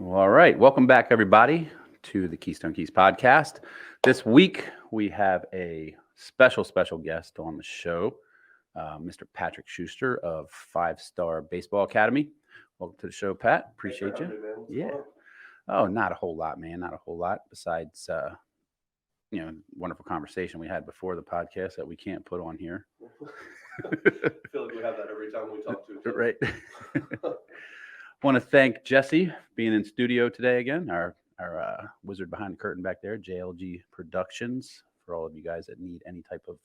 Well, all right. Welcome back, everybody, to the Keystone Keys Podcast. This week, we have a special guest on the show, Mr. Patrick Schuster of 5-Star Baseball Academy. Welcome to the show, Pat. Appreciate you. Yeah. Oh, not a whole lot, man. Not a whole lot besides, wonderful conversation we had before the podcast that we can't put on here. I feel like we have that every time we talk to each other. Right. Want to thank Jesse for being in studio today again, our wizard behind the curtain back there, JLG Productions, for all of you guys that need any type of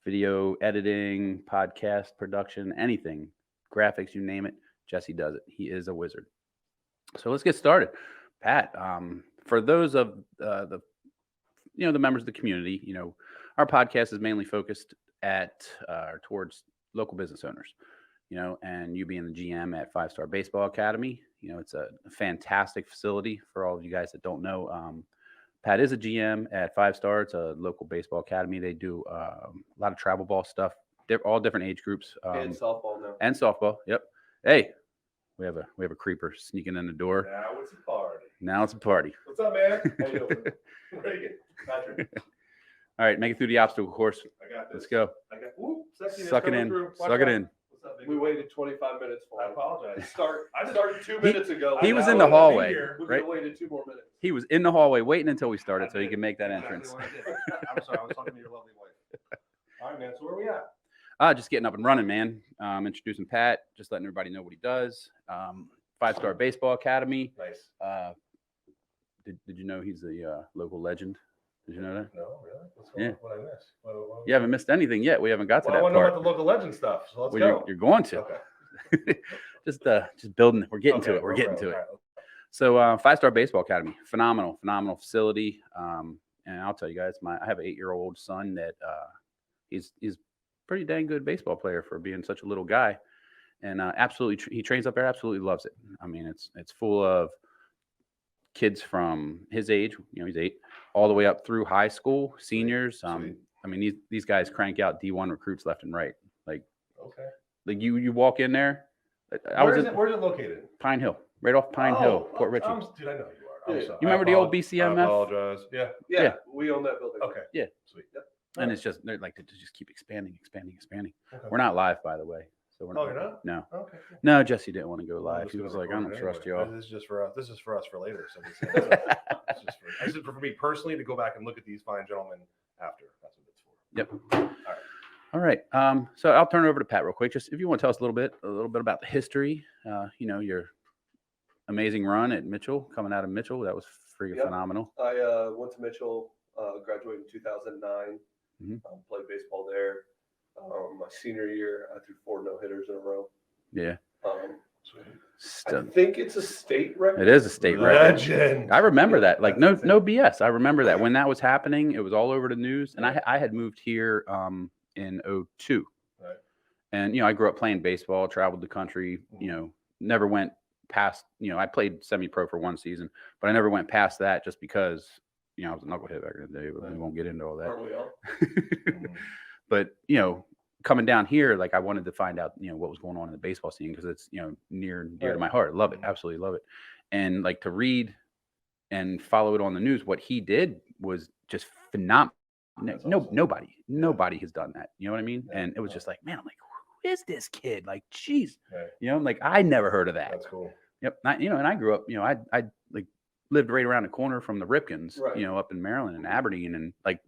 video editing, podcast production, anything, graphics, you name it, Jesse does it. He is a wizard. So let's get started. Pat, for those of the members of the community, our podcast is mainly focused towards local business owners. And you being the GM at 5-Star Baseball Academy, it's a fantastic facility for all of you guys that don't know. Pat is a GM at 5-Star. It's a local baseball academy. They do a lot of travel ball stuff. They're all different age groups. And softball now. And softball. Yep. Hey, we have a creeper sneaking in the door. Now it's a party. What's up, man? How you doing? Regan, Patrick. All right, make it through the obstacle course. I got this. Let's go. Suck it in. Suck it in. We waited 25 minutes for him. I apologize. I started 2 minutes ago. He was in the hallway. We waited 2 more minutes. He was in the hallway waiting until we started so he could make that entrance. I'm sorry. I was talking to your lovely wife. All right, man. So where are we at? Just getting up and running, man. Introducing Pat, just letting everybody know what he does. 5-Star Baseball Academy. Nice. Did you know he's a local legend? Did you know that? No, really? What's going on? What I missed? You haven't missed anything yet. We haven't got to that part. I want to know about the local legend stuff. So let's go. You're going to. Okay. just building. We're getting to it. We're getting to it. So 5-Star Baseball Academy, phenomenal facility. And I'll tell you guys, I have an 8-year-old son that he's pretty dang good baseball player for being such a little guy, and absolutely he trains up there. Absolutely loves it. I mean, it's full of kids from his age. He's 8, all the way up through high school, seniors. I mean, these guys crank out D1 recruits left and right. Like you walk in there. Where's it located? Pinehill, right off Pinehill, Port Richey. Dude, I know you are. I'm sorry. You remember the old BCMF? I apologize. Yeah. We own that building. Okay. Yeah. Sweet. Yep. And it's just, they're like to just keep expanding. Okay. We're not live, by the way. So we're not. Oh, you're not? No. Okay. No, Jesse didn't want to go live. He was like, I don't trust y'all. This is just for us. This is for us for later. So this is for me personally to go back and look at these fine gentlemen after. That's what it's for. Yep. All right. So I'll turn it over to Pat real quick. Just if you want to tell us a little bit about the history, your amazing run at Mitchell, coming out of Mitchell. That was freaking phenomenal. I went to Mitchell, graduated in 2009, played baseball there. My senior year, I threw 4 no-hitters in a row. Yeah. I think it's a state record. It is a state record. Legend. I remember that. Like no BS. I remember that when that was happening, it was all over the news. And I had moved here in 2002. Right. And I grew up playing baseball, traveled the country, never went past, I played semi-pro for 1 season, but I never went past that just because, I was a knucklehead back in the day, but we won't get into all that. Aren't we all? But, coming down here, like I wanted to find out, what was going on in the baseball scene because it's, near and dear to my heart. Love it. Absolutely love it. And like to read and follow it on the news, what he did was just phenomenal. Nobody has done that. You know what I mean? And it was just like, man, I'm like, who is this kid? Like, geez, I'm like, I never heard of that. That's cool. Yep. And I grew up, I like lived right around the corner from the Ripkins, up in Maryland and Aberdeen. And like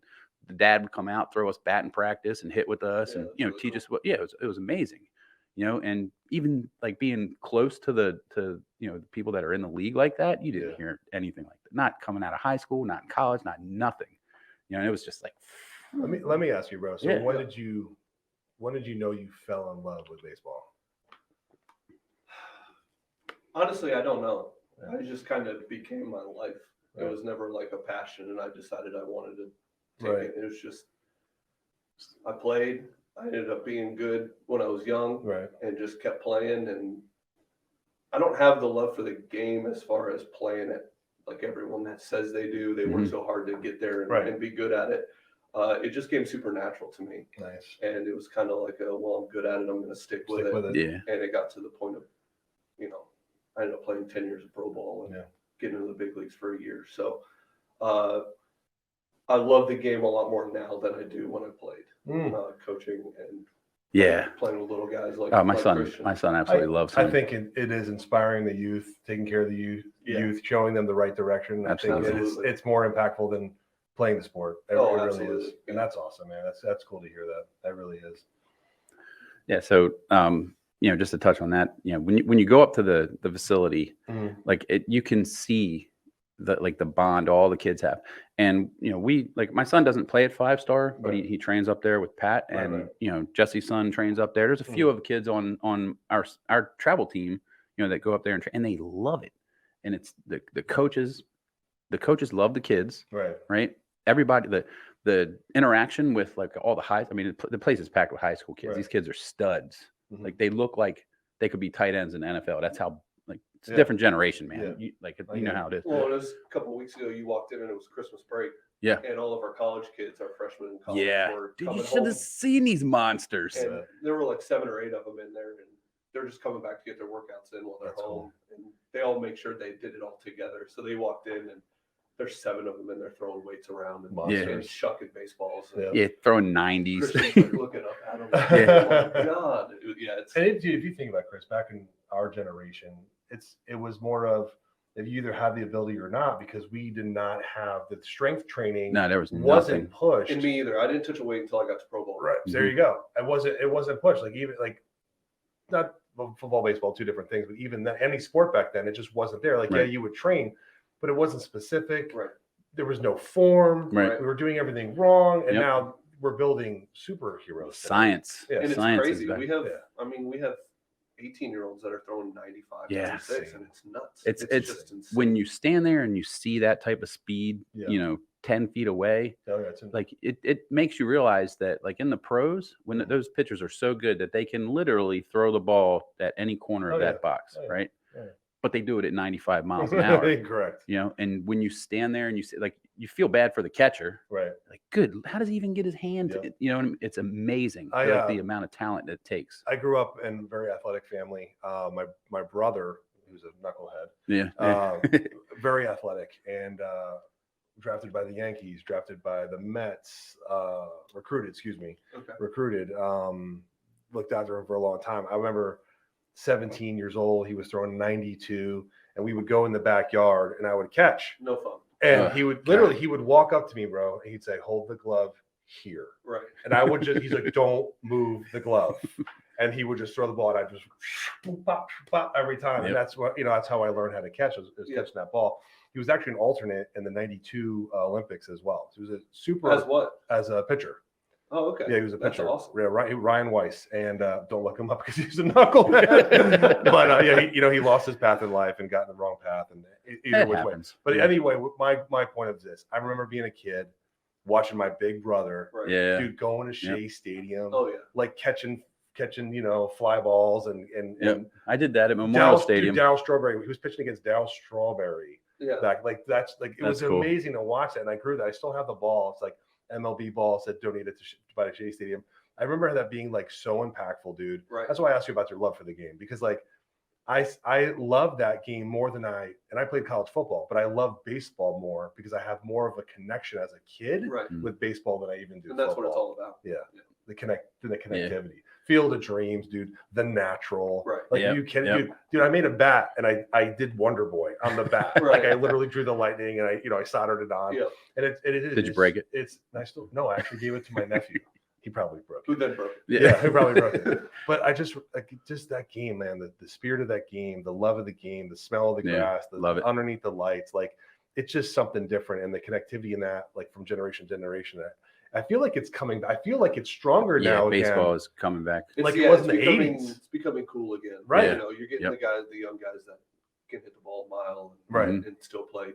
the dad would come out, throw us batting practice and hit with us and, teach us it was amazing, and even like being close to the people that are in the league like that, you didn't hear anything like that. Not coming out of high school, not in college, not nothing, and it was just like, let me ask you, bro. So when did you know you fell in love with baseball? Honestly, I don't know. It just kind of became my life. It was never like a passion, and I decided I wanted to take it. It was just, I played. I ended up being good when I was young, and just kept playing. And I don't have the love for the game as far as playing it like everyone that says they do. They work so hard to get there and be good at it. It just came super natural to me. Nice. And it was kind of like I'm good at it. I'm going to stick with it. Yeah. And it got to the point of, I ended up playing 10 years of pro ball and getting into the big leagues for a year. So I love the game a lot more now than I do when I played coaching and playing with little guys like my son absolutely loves him. I think it is inspiring the youth, taking care of the youth, showing them the right direction. Absolutely. I think it's more impactful than playing the sport. It really is. And that's awesome, man. That's cool to hear that. That really is. Yeah. So, just to touch on that, when you go up to the facility, like you can see the bond all the kids have. And, my son doesn't play at 5-star, but he trains up there with Pat and, Jesse's son trains up there. There's a few of the kids on our travel team, that go up there and they love it. And it's the coaches love the kids, right? Everybody, the interaction with like all the the place is packed with high school kids. These kids are studs. Like they look like they could be tight ends in the NFL. That's how it's a different generation, man. You know how it is. Well, it was a couple of weeks ago. You walked in and it was Christmas break. Yeah. And all of our college kids, our freshmen in college, were Dude, coming you should have home. seen these monsters. And there were like 7 or 8 of them in there, and they're just coming back to get their workouts in while they're home. Cool. And they all make sure they did it all together. So they walked in, and there's 7 of them in there throwing weights around and shucking baseballs. And throwing 90s. Christian's like looking up at them. Oh my God. If you think about it, Kris, back in our generation, it was more of if you either have the ability or not, because we did not have the strength training. No, there wasn't pushed. And me either. I didn't touch a weight until I got to pro ball. Right. So there you go. It wasn't pushed. Like even like not football, baseball, 2 different things, but even any sport back then, it just wasn't there. Like you would train, but it wasn't specific. Right. There was no form. Right. We were doing everything wrong, and now we're building superheroes. Science. And it's Science crazy. We have 18-year-olds that are throwing 95, 96, and it's nuts. It's just insane. When you stand there and you see that type of speed, 10 feet away, like it makes you realize that like in the pros, when those pitchers are so good that they can literally throw the ball at any corner of that box, right? Yeah. But they do it at 95 miles an hour. Correct. And when you stand there and you see, like, you feel bad for the catcher, right? Like, good, how does he even get his hand to it? It's amazing the amount of talent that it takes. I grew up in a very athletic family. My brother, who's a knucklehead, very athletic, and drafted by the Yankees, drafted by the Mets, recruited. Looked after him for a long time. I remember 17 years old, he was throwing 92, and we would go in the backyard and I would catch. No fun. And he would literally, he would walk up to me, bro, and he'd say, "Hold the glove here." Right. And I would he's like, "Don't move the glove." And he would just throw the ball, and I just pop, pop every time. And that's what, that's how I learned how to catch, was catching that ball. He was actually an alternate in the 92 Olympics as well. So he was a super. As what? As a pitcher. Oh, okay. Yeah, he was a pitcher. That's awesome. Ryan Weiss, and don't look him up because he's a knucklehead. But he lost his path in life and got in the wrong path, and either which way. But anyway, my point of this, I remember being a kid, watching my big brother, dude, going to Shea Stadium, like catching fly balls and I did that at Memorial Stadium. Darryl Strawberry, he was pitching against Darryl Strawberry. Yeah, that's it was cool. Amazing to watch that, and I grew that. I still have the ball. It's like MLB balls that donated by the Shea Stadium. I remember that being like so impactful, dude. Right. That's why I asked you about your love for the game, because like I love that game more than I played college football, but I love baseball more because I have more of a connection as a kid with baseball than I even do. And that's football. what it's all about. Yeah. The connectivity. Field of Dreams, dude. The Natural. Right. Like you can dude, I made a bat and I did Wonder Boy on the bat. Like I literally drew the lightning and I soldered it on. Yeah. And it is. Did you break it? I actually gave it to my nephew. He probably broke it. Who then broke it? Yeah, he probably broke it. But I just that game, man, the spirit of that game, the love of the game, the smell of the grass, love it. Underneath the lights, like it's just something different. And the connectivity in that, like from generation to generation, I feel like it's coming. I feel like it's stronger now. Baseball is coming back. Like it was in the 80s. It's becoming cool again. Right. You're getting the young guys that can hit the ball a mile and still play,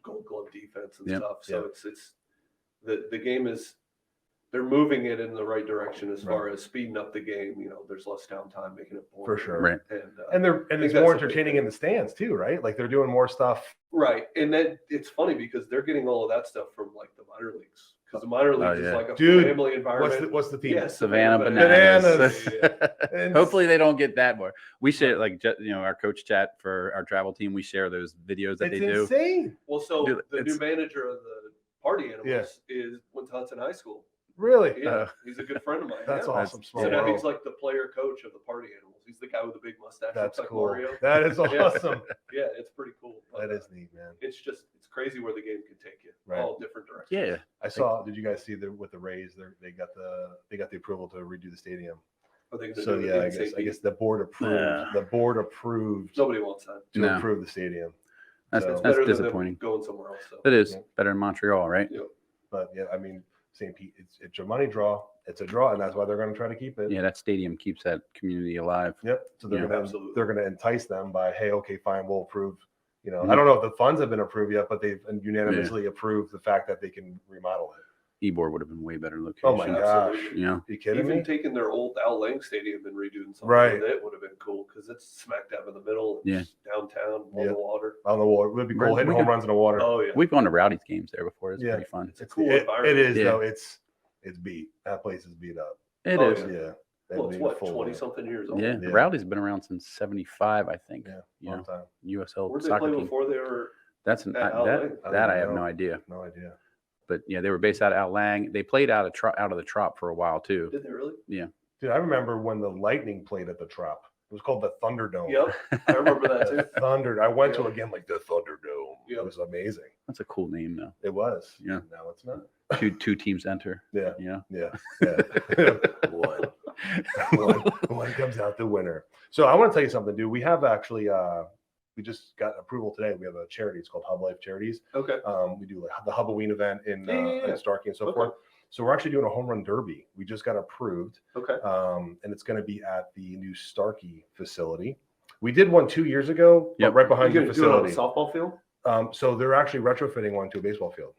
Gold Glove defense and stuff. So it's the game is, they're moving it in the right direction as far as speeding up the game. There's less downtime, making it boring. For sure. Right. And it's more entertaining in the stands too, right? Like they're doing more stuff. Right. And then it's funny because they're getting all of that stuff from like the minor leagues because the minor leagues is like a Dude, family environment. What's the team? Yeah, Savannah Bananas. Bananas. Hopefully they don't get that more. We share our coach chat for our travel team. We share those videos that they do. It's insane. Well, so Dude, the new manager of the Party Animals went to Hudson High School. Really? Yeah, he's a good friend of mine. That's awesome. So now he's like the player coach of the Party Animals. He's the guy with the big mustache. That's like cool. Mario. That is awesome. Yeah, it's pretty cool. That is neat, man. It's crazy where the game can take you. Right. All different directions. Yeah. I saw. Did you guys see with the Rays? They got the approval to redo the stadium. So yeah, I guess the board approved. The board approved. Nobody wants that to approve the stadium. That's disappointing. Going somewhere else. So. It is better than Montreal, right? Yep. But yeah, I mean, St. Pete, it's a money draw. It's a draw, and that's why they're going to try to keep it. Yeah, that stadium keeps that community alive. Yep. So they're going to entice them by, hey, okay, fine, we'll approve. I don't know if the funds have been approved yet, but they've unanimously approved the fact that they can remodel it. Ybor would have been way better location. Oh my gosh! Are you kidding me? Even taking their old Al Lang Stadium and redoing something with it would have been cool because it's smack dab in the middle. It's downtown on the water. On the water, it would be cool. Hitting home runs in the water. Oh yeah, we've gone to Rowdy's games there before. It's pretty fun. It's a cool environment. It is though. It's beat. That place is beat up. It is. Yeah. Well, it's what 20-something years old. Yeah, Rowdy's been around since '75, I think. Yeah, long time. USL Where did soccer they play team. before they were? That's I have no idea. No idea. But yeah, they were based out of Al Lang. They played out of the Trop for a while too. Did they really? Yeah. Dude, I remember when the Lightning played at the Trop. It was called the Thunderdome. Yep, I remember that too. I went to again like the Thunderdome. Yep. It was amazing. That's a cool name though. It was. Yeah. Now it's not. Two teams enter. Yeah. Yeah. One comes out the winner. So I want to tell you something, dude. We have actually we just got approval today. We have a charity. It's called Hub Life Charities. Okay. We do like the Huboween event in Starkey and so forth. So we're actually doing a home run derby. We just got approved. Okay. And it's going to be at the new Starkey facility. We did one 2 years ago, right behind the facility. Do it on a softball field? So they're actually retrofitting one to a baseball field,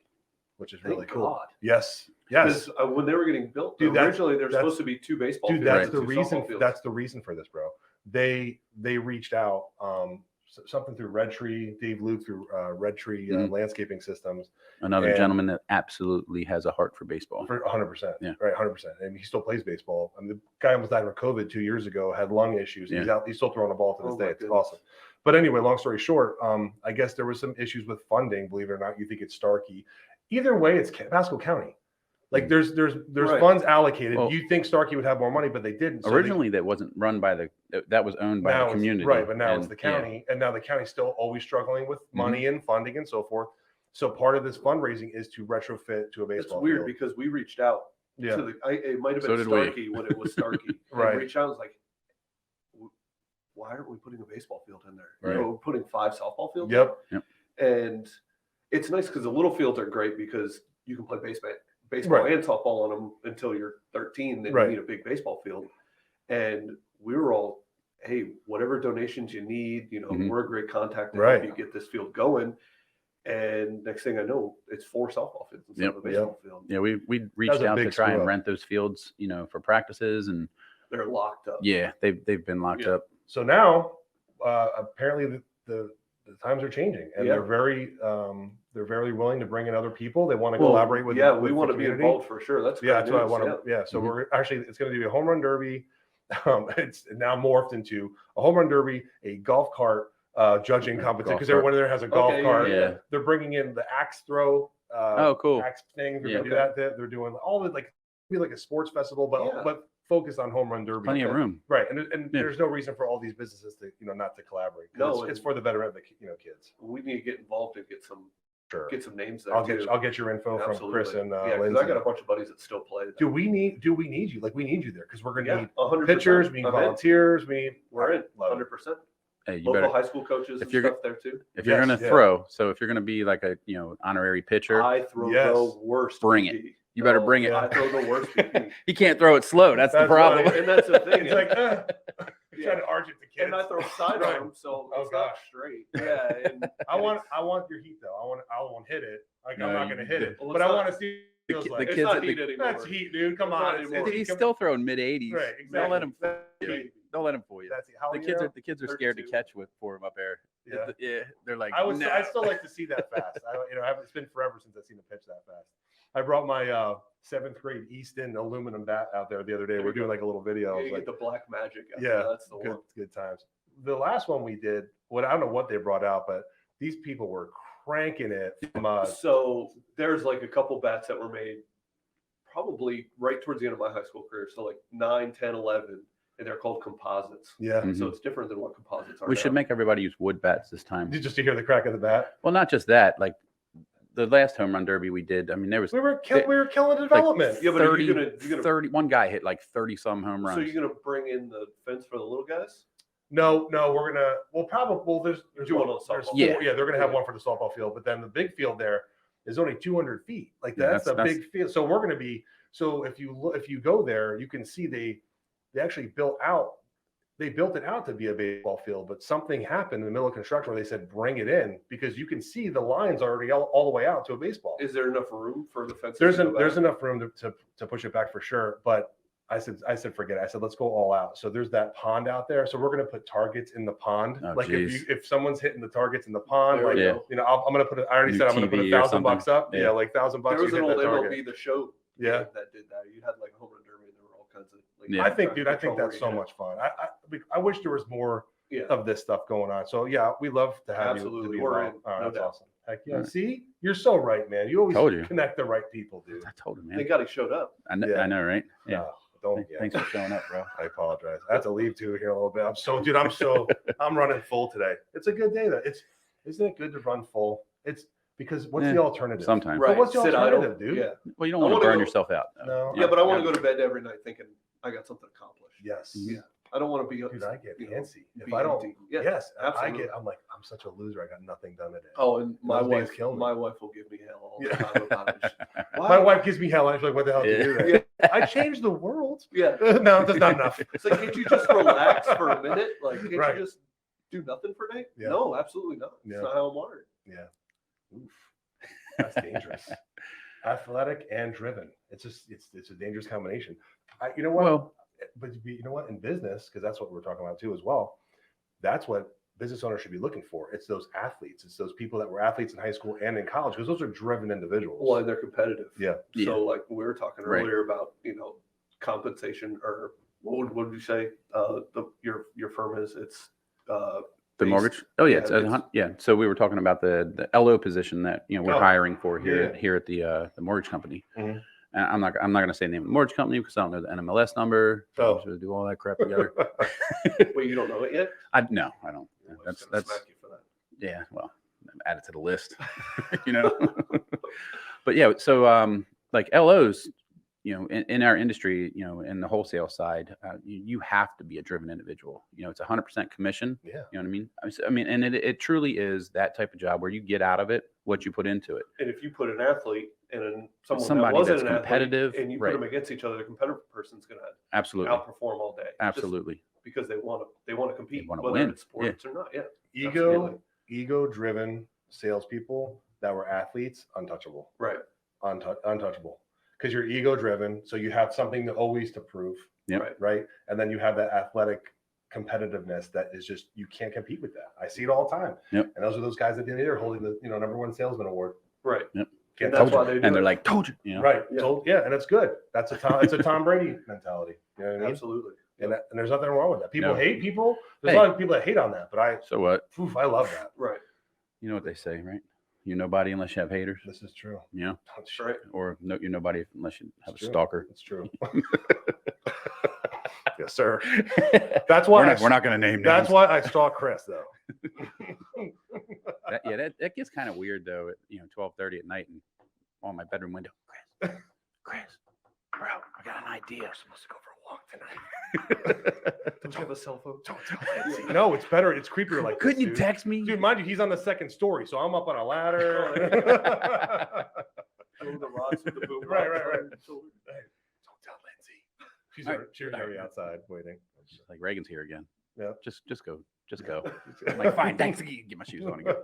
which is really cool. God. Yes. When they were getting built, dude, originally there's supposed to be two baseball fields. Dude, that's the reason. That's the reason for this, bro. They reached out. Something through Red Tree, Dave Luke through Red Tree Landscaping Systems. Another gentleman that absolutely has a heart for baseball. For 100%. Yeah. Right, 100%. And he still plays baseball. I mean, the guy almost died of COVID 2 years ago, had lung issues. He's out. He's still throwing a ball to this day. It's awesome. But anyway, long story short, I guess there was some issues with funding. Believe it or not, you think it's Starkey. Either way, it's Pasco County. Like there's funds allocated. Well, you think Starkey would have more money, but they didn't. So originally, that wasn't run by that was owned by the community, right? But now it's the county, and now the county's still always struggling with money and funding and so forth. So part of this fundraising is to retrofit to a baseball. It's weird field. because we reached out. Yeah, to it might have been Starkey when it was Starkey. Right. Reached out and was like, why aren't we putting a baseball field in there? Right. We're putting 5 softball fields. Yep. And it's nice because the little fields are great because you can play baseball and softball on them until you're 13. Then you need a big baseball field. And we were all, hey, whatever donations you need, we're a great contact to help you get this field going. And next thing I know, it's 4 softball fields instead of a baseball field. Yeah, we reached out to try and rent those fields, for practices, and they're locked up. Yeah, they've been locked up. So now, apparently the times are changing, and they're very willing to bring in other people. They want to collaborate with. Yeah, we want to be involved for sure. That's that's what I want to. Yeah, so we're actually it's going to be a home run derby. It's now morphed into a home run derby, a golf cart judging competition because everyone there has a golf cart. Yeah. They're bringing in the axe throw. Cool. Axe thing. They're going to do that. They're doing all the be like a sports festival, but focused on home run derby. Plenty of room, right? And there's no reason for all these businesses to not to collaborate. No, it's for the better of the kids. We need to get involved and get some names there. I'll get your info from Kris and because I got a bunch of buddies that still play. Do we need you? Like we need you there because we're gonna need 100%. pitchers, we need volunteers, we're in 100%. Hey, local high school coaches and stuff there too. If you're gonna throw, so if you're gonna be like a honorary pitcher, I throw the worst. Bring it. You better bring it. I throw the worst. He can't throw it slow. That's the problem. And that's the thing. It's like trying to arch it to kids. And I throw sidearm, so it's not straight. Yeah. And I want your heat though. I want to hit it. Like I'm not gonna hit it, but I want to see. The kids. It's not heat anymore. That's heat, dude. Come on. He's still throwing mid-80s. Right. Exactly. Don't let him. Don't let him fool you. The kids are scared to 32. catch for him up there. Yeah, they're like. I still like to see that fast. It's been forever since I've seen a pitch that fast. I brought my 7th grade Easton aluminum bat out there the other day. We're doing like a little video. Yeah, you like, get the black magic. yeah, That's the one. good times. The last one we did, I don't know what they brought out, but these people were cranking it from So there's like a couple bats that were made probably right towards the end of my high school career. So like 9, 10, 11, and they're called composites. yeah. Mhm. So it's different than what composites are. We should make everybody use wood bats this time. Just to hear the crack of the bat. Well, not just that. Like the last home run derby we did. I mean, there was We were killing the development. Yeah, but 30, you're gonna 30. One guy hit like 30 some home runs. So you're gonna bring in the fence for the little guys? No, we're gonna. Well, probably. Well, there's Do one on the there's softball four, field. yeah, they're gonna have Yeah. one for the softball field, but then the big field there is only 200 feet. Like Yeah, that's a that's- big field. So we're gonna be. So if you go there, you can see they actually built it out to be a baseball field, but something happened in the middle of construction where they said bring it in because you can see the lines already all the way out to a baseball. Is there enough room for the fence? There's enough room to push it back for sure, but I said forget it. I said let's go all out. So there's that pond out there. So we're gonna put targets in the pond. Oh, like geez. if someone's hitting the targets in the pond, There like we go. you know, I'm gonna put it. I already New said I'm gonna put TV or $1,000 up. something. Yeah, Yeah. like $1,000 There was you an hit old that target. MLB the show. Yeah. That did that. You had like a home run derby and there were all kinds of. Like, Yeah. I think, dude, I think control that's so where you much fun. I wish there was more Yeah. of this stuff going on. So yeah, we love to have Absolutely. you to be We're around. in. All right, No that's doubt. awesome. Heck yeah. All right. See, you're so right, man. You always Told you. connect the right people, dude. I told him, man. Thank God he showed up. I know, Yeah. I know, right? Yeah. No, don't. Yeah. Thanks for showing up, bro. I apologize. I have to leave too here in a little bit. I'm running full today. It's a good day though. Isn't it good to run full? It's because what's Yeah, the alternative? Sometimes. But what's the Sit alternative, idle. dude? Yeah. Well, you don't I want to wanna burn go- yourself out. though. No. Yeah, but I want to go to bed every night thinking I got something accomplished. Yes. Yeah. I don't want to be. Dude, I get you know, antsy. If be I don't, empty. Yeah. yes, absolutely. I'm like, I'm such a loser. I got nothing done today. Oh, and my Those days wife, kill me. my wife will give me hell all the Yeah. time about it. My wife gives me hell. I'm like, what the hell did you do? That? I changed the world. Yeah. No, that's not enough. It's like, can't you just relax for a minute? Like, can't Right. you just do nothing for a day? Yeah. No, absolutely not. Yeah. It's not how I'm wired. Yeah. Oof. That's dangerous. Athletic and driven. It's a dangerous combination. You know what? Well, But you know what? In business, because that's what we're talking about too as well. That's what business owners should be looking for. It's those athletes. It's those people that were athletes in high school and in college because those are driven individuals. Well, and they're competitive. Yeah. So, like we were talking Right. earlier about, compensation or what would you say? Your firm is it's the based- mortgage. Oh yeah, yeah, it's, it's- yeah. So we were talking about the LO position that we're Oh, hiring for here yeah. here at the mortgage company. Mhm. And I'm not going to say the name of the mortgage company because I don't know the NMLS number. Oh. We should do all that crap together. Wait, you don't know it yet? No, I don't. Well, I was That's gonna smack you for that. yeah. Well, add it to the list. But yeah, so like LOs, in our industry, in the wholesale side, you have to be a driven individual. It's 100% commission. Yeah. You know what I mean? I mean, and it truly is that type of job where you get out of it what you put into it. And if you put an athlete and someone Somebody that wasn't that's an athlete, competitive, and you put right. them against each other, the competitive person's going to Absolutely, outperform all day. Just absolutely. because they want to compete, wanna whether win. it's sports or not. Yeah. Ego-driven salespeople that were athletes, untouchable. Right. Untouchable. Because you're ego-driven, so you have something to prove. Yep. Right. And then you have that athletic competitiveness that is just you can't compete with that. I see it all the time. Yep. And those are those guys at the end of the year holding the number one salesman award. Right. Yep. Can't And that's touch why it. they do And they're it. like, told you. Right. Yeah. So, yeah, and it's good. It's a Tom Brady mentality. You know what I mean? Absolutely. And there's nothing wrong with that. People No. hate people. There's Hey. a lot of people that hate on that, but I love that. Right. You know what they say, right? You're nobody unless you have haters. This is true. That's right. Or no, you're nobody unless you have It's a true. stalker. It's true. Yes, sir. That's why we're not going to name names. That's why I stalk Kris, though. That gets kind of weird though. At 12:30 at night and on my bedroom window, Kris, bro, I got an idea. We're supposed to go for a walk tonight. Don't you have a cell phone? Don't tell Nancy. No, it's better. It's creepier like Couldn't this, you dude. text me? Dude, mind you, he's on the second story, so I'm up on a ladder. Throw the rods with the boom. Right. rods on your shoulder. Hey, don't tell Lindsay. She's All right. already outside waiting. It's like Reagan's here again. Yeah. Just go. I'm like, fine, thanks. Get my shoes on and go.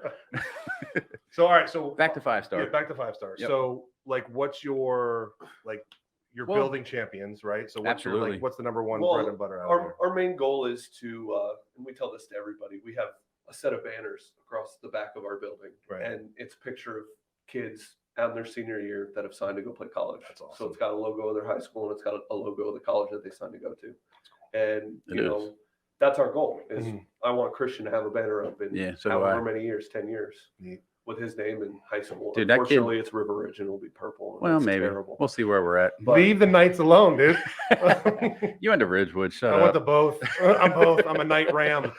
So all right, so Back to 5-star. Yeah, back to 5-star. Yep. So like, what's you're Well, building champions, right? So what's absolutely. what's the number one Well, bread and butter out there? Our main goal is to, and we tell this to everybody, we have a set of banners across the back of our building. Right. And it's a picture of kids out in their senior year that have signed to go play college. That's awesome. So it's got a logo of their high school and it's got a logo of the college that they signed to go to. And, you know, that's our goal is I want Christian to have a banner up in however many years, 10 years with his name in high school. Dude, unfortunately, it's River Ridge and it'll be purple. Well, maybe. Terrible. We'll see where we're at. But leave the Knights alone, dude. You went to Ridgewood. Shut I up. went to both. I'm both. I'm a Knight Ram.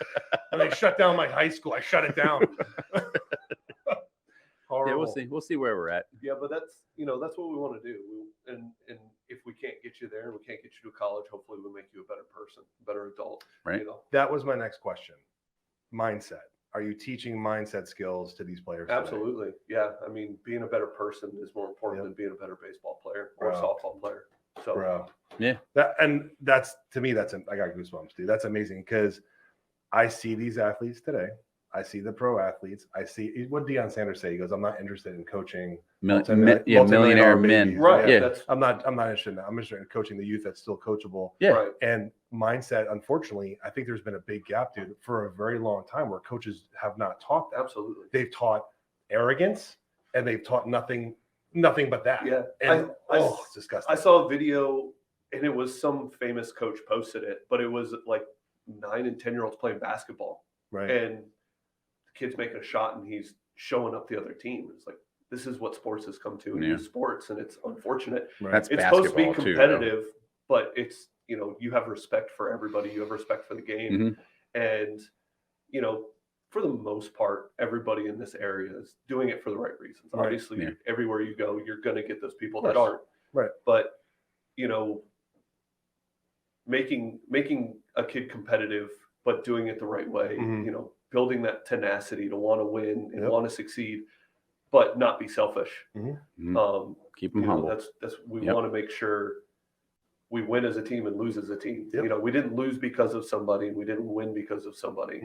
And they shut down my high school. I shut it down. Yeah, we'll see where we're at. Yeah, but that's what we want to do. And if we can't get you there and we can't get you to college, hopefully we'll make you a better person, better adult. Right. You know? That was my next question. Mindset. Are you teaching mindset skills to these players? Absolutely. Today? Yeah. I mean, being a better person is more important than being a better baseball player or softball player. So, yeah. That's to me, I got goosebumps, dude. That's amazing because I see these athletes today. I see the pro athletes. I see what Deion Sanders say. He goes, "I'm not interested in coaching millionaire men." Right. Yeah. I'm not interested in that. I'm interested in coaching the youth that's still coachable. Yeah. Right. And mindset, unfortunately, I think there's been a big gap, dude, for a very long time where coaches have not taught that. Absolutely. They've taught arrogance and they've taught nothing but that. Yeah. And it's disgusting. I saw a video and it was some famous coach posted it, but it was like 9 and 10-year-olds playing basketball. Right. And the kid's making a shot and he's showing up the other team. It's like, this is what sports has come to in sports, and it's unfortunate. Right. That's it's supposed to be competitive, but it's, you have respect for everybody. You have respect for the game. And, for the most part, everybody in this area is doing it for the right reasons. Right. Obviously, everywhere you go, you're going to get those people that aren't. Right. But, making a kid competitive, but doing it the right way, building that tenacity to want to win and want to succeed, but not be selfish. Keep them humble. That's we want to make sure we win as a team and lose as a team. We didn't lose because of somebody, and we didn't win because of somebody.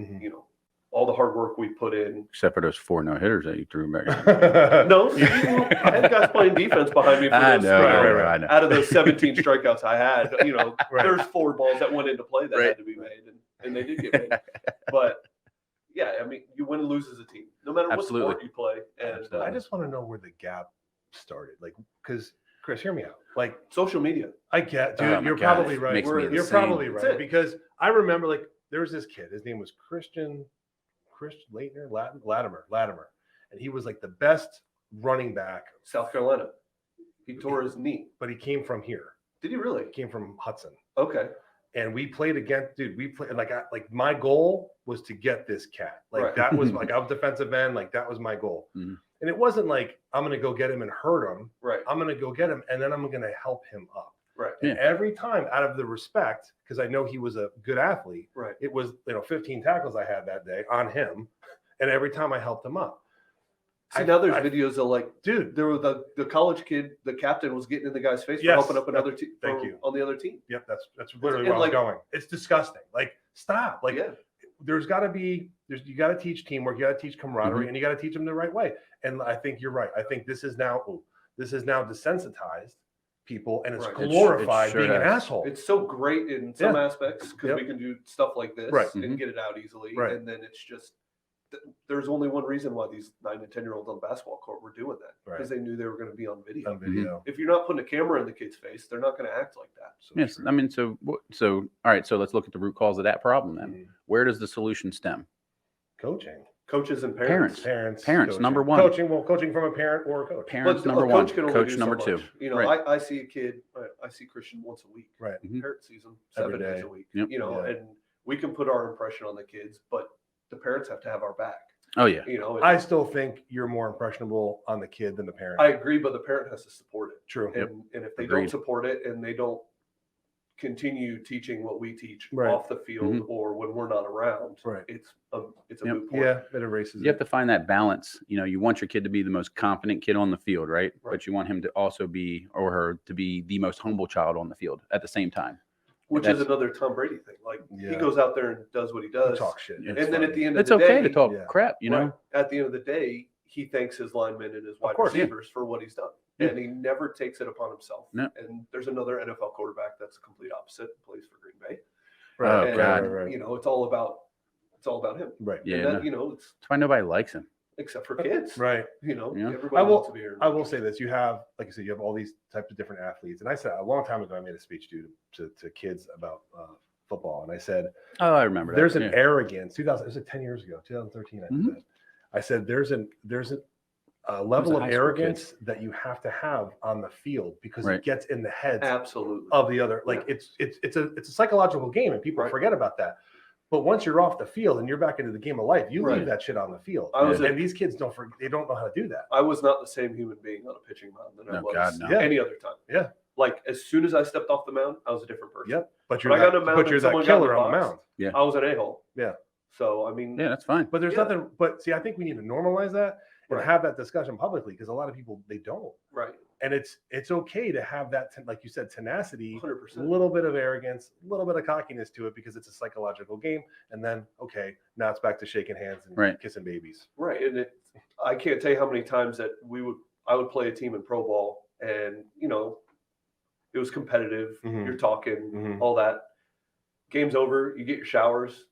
All the hard work we put in, except for those 4 no-hitters that you threw back. No, I had guys playing defense behind me for those. I know. Out of those 17 strikeouts I had, there's 4 balls that went into play that had to be made, and they did get made. But yeah, I mean, you win and lose as a team, no matter what sport you play. And I just want to know where the gap started, because Kris, hear me out. Like social media, I get, dude. You're probably right. You're probably right because I remember there was this kid. His name was Christian Latimer, and he was like the best running back. South Carolina. He tore his knee, but he came from here. Did he really? He came from Hudson. Okay. And we played against, dude. We played like my goal was to get this cat. That was I was defensive end. That was my goal. And it wasn't like I'm gonna go get him and hurt him. Right. I'm gonna go get him and then I'm gonna help him up. Right. And every time, out of the respect, because I know he was a good athlete. Right. It was 15 tackles I had that day on him, and every time I helped him up. See, now there's videos of dude, there was the college kid, the captain was getting in the guy's face for helping up another team. Thank you. On the other team. Yep, that's literally where I was going. It's disgusting. Stop. There's got to be you got to teach teamwork, you got to teach camaraderie, and you got to teach them the right way. And I think you're right. I think this is now desensitized people, and it's glorified being an asshole. It's so great in some aspects because we can do stuff like this and get it out easily, and then it's just. There's only one reason why these 9 and 10-year-olds on the basketball court were doing that, because they knew they were going to be on video. If you're not putting a camera in the kid's face, they're not going to act like that. So yes, I mean, so all right. So let's look at the root cause of that problem then. Where does the solution stem? Coaching, coaches, and parents. Parents. Number one. Coaching from a parent or a coach. Parents number one. Coach number 2. I see a kid. I see Christian once a week. Right. Parent sees him 7 days a week. And we can put our impression on the kids, but the parents have to have our back. Oh yeah. I still think you're more impressionable on the kid than the parent. I agree, but the parent has to support it. True. And if they don't support it and they don't continue teaching what we teach off the field or when we're not around, it's a moot point. Yeah, it erases. You have to find that balance. You want your kid to be the most confident kid on the field, right? But you want him to also be, or her to be, the most humble child on the field at the same time. Which is another Tom Brady thing. He goes out there and does what he does. Talk shit. And then at the end of it's the day. okay to talk crap, At the end of the day, he thanks his linemen and his wide receivers for what he's done. And he never takes it upon himself. No. And there's another NFL quarterback that's the complete opposite, plays for Green Bay. Right. And, it's all about him. Right. Yeah. That's why nobody likes him. except for kids, right? You know, Yeah. everybody wants to be here. I will say this: you have, like you said, you have all these types of different athletes. And I said a long time ago, I made a speech to kids about football, and I said, Oh, I remember that. there's an arrogance. 2000, it was like 10 years ago, 2013. I said there's a level of arrogance that you have to have on the field because it gets in the heads Absolutely. of the other. Like it's a psychological game, and people forget about that. But once you're off the field and you're back into the game of life, you leave that shit on the field. And these kids they don't know how to do that. I was not the same human being on a pitching mound than I was any other time. Yeah. Like as soon as I stepped off the mound, I was a different person. Yep. But you're that killer on the mound. Yeah. I was an a-hole. Yeah. So I mean, yeah, that's fine. But there's nothing. But see, I think we need to normalize that and have that discussion publicly because a lot of people they don't. Right. And it's okay to have that, like you said, tenacity, 100%. a little bit of arrogance, a little bit of cockiness to it because it's a psychological game. And then, okay, now it's back to shaking hands and kissing babies. Right. And I can't tell you how many times that I would play a team in pro ball and, you know, it was competitive. You're talking, all that. Game's over. You get your showers.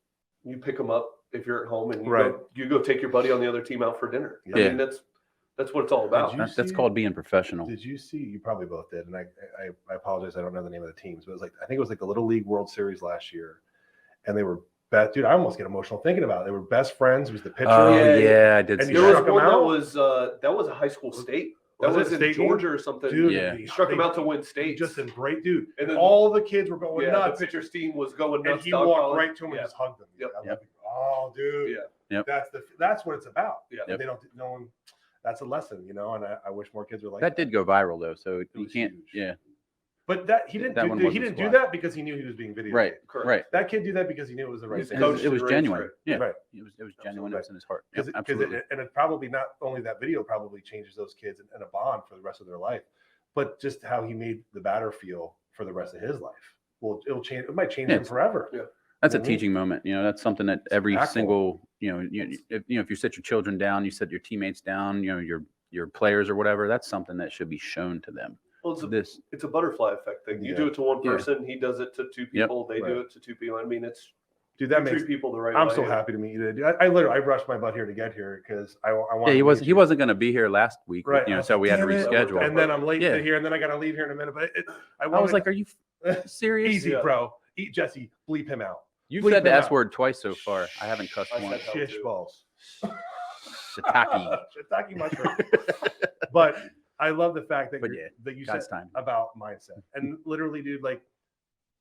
You pick them up if you're at home and you go take your buddy on the other team out for dinner. I mean, that's what it's all about. That's called being professional. Did you see? You probably both did, and I apologize. I don't know the name of the teams, but it was I think it was like the Little League World Series last year, and they were dude. I almost get emotional thinking about it. They were best friends. It was the pitcher. Oh yeah, I did. And See there was that. one that was a high school state. That was in Georgia or something. Dude, he struck him out to win state. Just a great dude. And then all the kids were going nuts. The pitcher's team was going nuts. And he walked right to him and just hugged them. Yep. Oh, dude. Yep. That's what it's about. Yeah. They don't. No one. That's a lesson, you know. And I wish more kids were like that. Did go viral though, so you can't. Huge. Yeah. But he didn't do that because he knew he was being videotaped. Right. Correct. Right. That kid did that because he knew it was the right thing. It was genuine. Yeah. Right. It was genuine. It was in his heart. Because it probably not only that video probably changes those kids in a bond for the rest of their life, but just how he made the batter feel for the rest of his life. Well, it'll change. It might change him forever. Yeah. That's a teaching moment. You know, that's something that every single, if you set your children down, you set your teammates down, you know, your players or whatever, that's something that should be shown to them. Well, it's a butterfly effect thing. You do it to one person, he does it to two people, they do it to two people. I mean, that makes people the right way. I'm so happy to meet you today. I literally rushed my butt here to get here because I wanted. Yeah, he wasn't going to be here last week, right? You know, so we had to reschedule. And then I'm late to here, and then I got to leave here in a minute. But I was like, "Are you serious?" Easy, bro. Jesse, bleep him out. You've said the S word twice so far. I haven't cussed once. Shish balls. Shiitake mushroom. But I love the fact that you said about mindset. And literally, dude, like,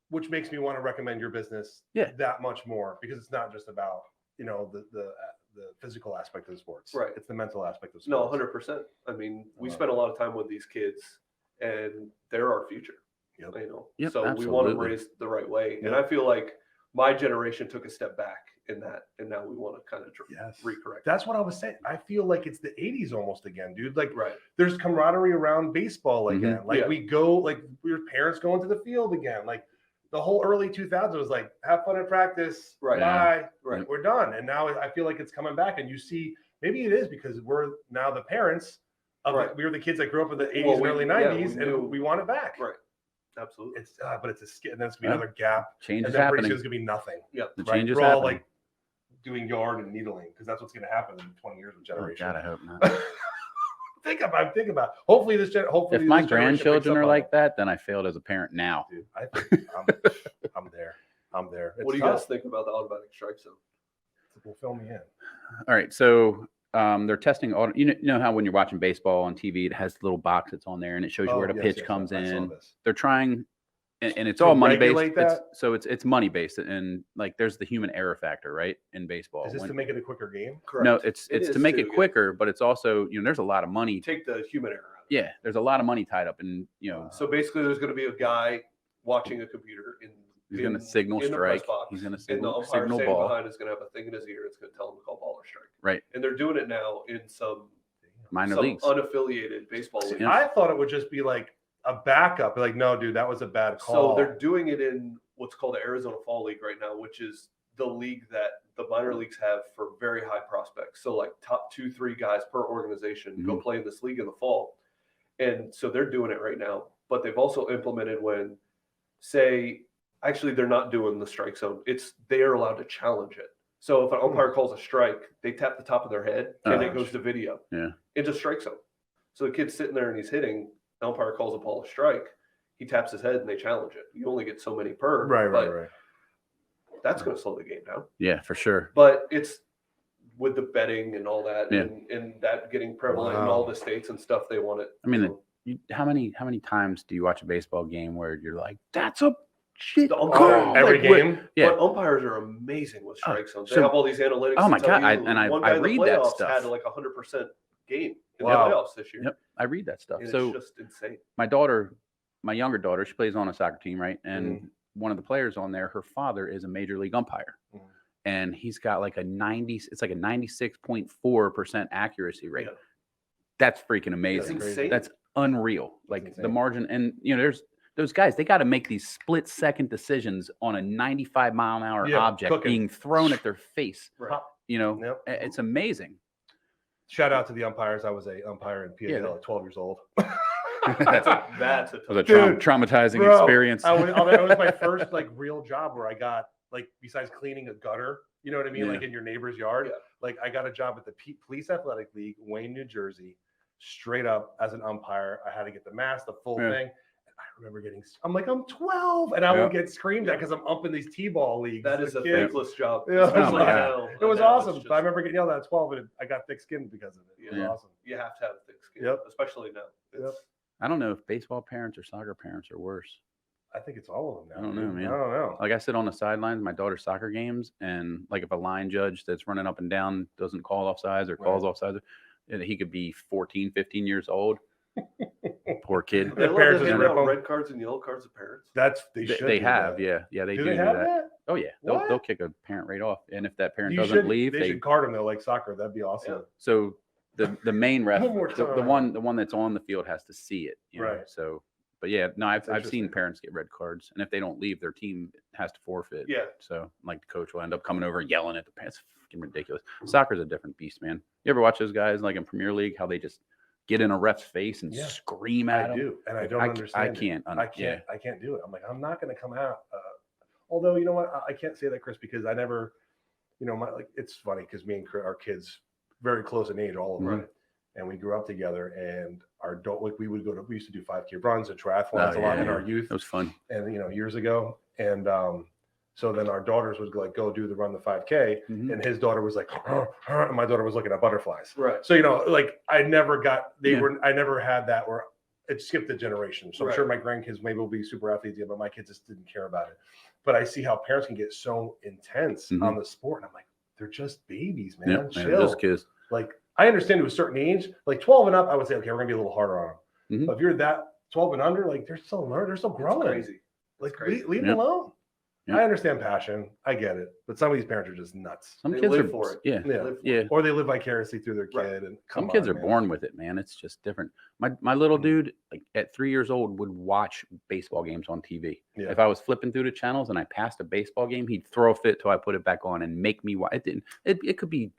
which makes me want to recommend your business that much more because it's not just about, you know, the physical aspect of the sports. Right. It's the mental aspect of sports. No, 100%. I mean, we spend a lot of time with these kids and they're our future. Yep. You know, so absolutely. We want to raise the right way. Yep. And I feel like my generation took a step back in that, and now we want to kind of recorrect. That's what I was saying. I feel like it's the 80s almost again, dude. Like, there's camaraderie around baseball again. Like, we go, like, your parents going to the field again. Like, the whole early 2000s was like, have fun at practice. Right. Bye. Right. We're done. And now I feel like it's coming back. And you see, maybe it is because we're now the parents of we were the kids that grew up in the 80s and early 90s, and we want it back. Right. Absolutely. It's but it's a skit, and then it's gonna be another gap. Change and is then happening. pretty soon it's gonna be nothing. Yep. The change is We're all happening. like doing yard and needling because that's what's gonna happen in 20 years of generation. God, I hope not. Think about. Hopefully if my grandchildren are like that, then I failed as a parent now. Dude, I think I'm there. What do you guys think about the automatic strike zone? Well, fill me in. All right, so they're testing all. You know how when you're watching baseball on TV, it has a little box that's on there and it shows you where the pitch comes in. They're trying, and it's all money based. It's money based, and like there's the human error factor, right, in baseball. Is this to make it a quicker game? Correct. No, it's to make it quicker, but it's also there's a lot of money. Take the human error out. Yeah, there's a lot of money tied up in So basically, there's going to be a guy watching a computer He's going to signor strike. He's going to signal ball. Behind is going to have a thing in his ear. It's going to tell him to call ball or strike. Right. And they're doing it now in some minor leagues, unaffiliated baseball leagues. I thought it would just be like a backup. Like, no, dude, that was a bad call. So they're doing it in what's called the Arizona Fall League right now, which is the league that the minor leagues have for very high prospects. So like top 2-3 guys per organization go play in this league in the fall. And so they're doing it right now. But they've also implemented actually they're not doing the strike zone. They are allowed to challenge it. So if an umpire calls a strike, they tap the top of their head and it goes to video. Yeah. It just strikes him. So the kid's sitting there and he's hitting. The umpire calls a ball a strike. He taps his head and they challenge it. You only get so many per. Right. That's going to slow the game down. Yeah, for sure. But it's with the betting and all that, Yeah. and that getting prevalent in all the states and stuff. They want it. I mean, how many times do you watch a baseball game where you're like, that's a shit The call? umpire- Every game. Yeah. But umpires are amazing with strike zones. They so- have all these analytics. Oh my to tell God, you. and I One guy in the read that playoffs stuff. Had like 100% game in Wow. the playoffs this year. Yep, I read that stuff. And So it's just insane. my younger daughter, she plays on a soccer team, right? And one of the players on there, her father is a major league umpire. Mhm. And he's got like a 96.4% accuracy rate. Yeah. That's freaking It's amazing. insane. That's unreal. Like insane. the margin, and there's those guys, they got to make these split-second decisions on a 95-mile-an-hour Yeah, object cooking. being thrown at their face. Right. Yep. It's amazing. Shout out to the umpires. I was a umpire in Pinehill Yeah. at 12 years old. That's a It was a Dude, traumatizing bro, experience. It was my first like real job where I got like, besides cleaning a gutter, you know what I mean? Yeah. Like in your neighbor's yard. Yeah. Like I got a job at the Police Athletic League, Wayne, New Jersey, straight up as an umpire. I had to get the mask, the full Yeah. thing. And I remember I'm 12 and I would get screamed at because I'm umping these T-ball leagues. That as is a kid. thankless job. Yeah. Especially Oh my now. It was Now awesome. it's But I just- remember getting yelled at 12 and I got thick skin because of it. It was Yeah. awesome. You have to have thick skin. Yep. Especially now. Yep. I don't know if baseball parents or soccer parents are worse. I think it's all of them now. I don't know, dude. man. I don't know. Like I sit on the sidelines, my daughter's soccer games, and like if a line judge that's running up and down doesn't call offsides or calls offsides, he could be 14, 15 years old. Poor kid. They Their love parents to just hand rip out them. red cards and yellow cards to parents. They They, should. they do have, that. yeah, they Do do they do have that. that? Oh yeah, What? they'll kick a parent right off, and if that parent You doesn't should leave, They should card them though, like soccer. That'd be awesome. Yeah. so the main ref, One more the time. one that's on the field has to see it, you know? Right. So, but yeah, no, I've That's seen interesting. parents get red cards, and if they don't leave, their team has to forfeit. Yeah. So like the coach will end up coming over and yelling at the parents. It's freaking ridiculous. Soccer's a different beast, man. You ever watch those guys like in Premier League, how they just get in a ref's face and Yeah. scream at I him? do, and I Like, don't I understand. can't. Yeah. I can't do it. I'm like, I'm not going to come out. Although, you know what? I can't say that, Chris, because I never, it's funny because me and Chris, our kids, very close in age, all of them, Mhm. and we grew up together. And we used to do 5K runs and triathlons a lot in our youth, That was fun. and years ago. And so then our daughters would like go do the 5K, Mhm. and his daughter was like, and my daughter was looking at butterflies. Right. So like I never Yeah. I never had that where it skipped a generation. So I'm Right. sure my grandkids maybe will be super athletes, but my kids just didn't care about it. But I see how parents can get so intense Mhm. on the sport, and I'm like, they're just babies, man. Yeah, Chill. those kids. Like I understand to a certain age, like 12 and up, I would say, okay, we're gonna be a little harder on them. Mhm. But if you're that 12 and under, like they're still learning, they're still It's growing. crazy. Like crazy. leave Yeah. them alone. Yeah. I understand passion, I get it, but some of these parents are just nuts. Some They kids live are for it. Yeah. Yeah. Live for Yeah. Or they live vicariously through their kid, Right. and Some kids are man. born with it, man. It's just different. My little dude, like at 3 years old, would watch baseball games on TV. Yeah. If I was flipping through the channels and I passed a baseball game, he'd throw a fit till I put it back on and make me watch. It could be,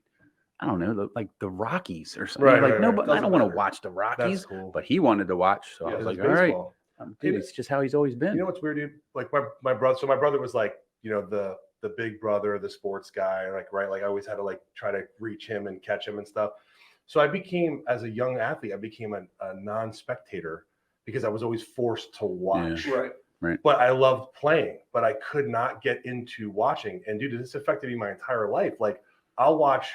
I don't know, like the Rockies or something. Right, like right, no, right. but I Doesn't don't want to matter. watch the That's Rockies. cool. But he wanted to watch, so I Yeah, was It's like, all right, baseball. dude, it's just how he's always been. You know what's weird, dude? Like my brother. So my brother was like, the big brother, the sports guy, like right. Like I always had to like try to reach him and catch him and stuff. So I became, as a young athlete, I became a non-spectator because I was always forced to watch. Right. But I loved playing, but I could not get into watching. And dude, this affected me my entire life. Like I'll watch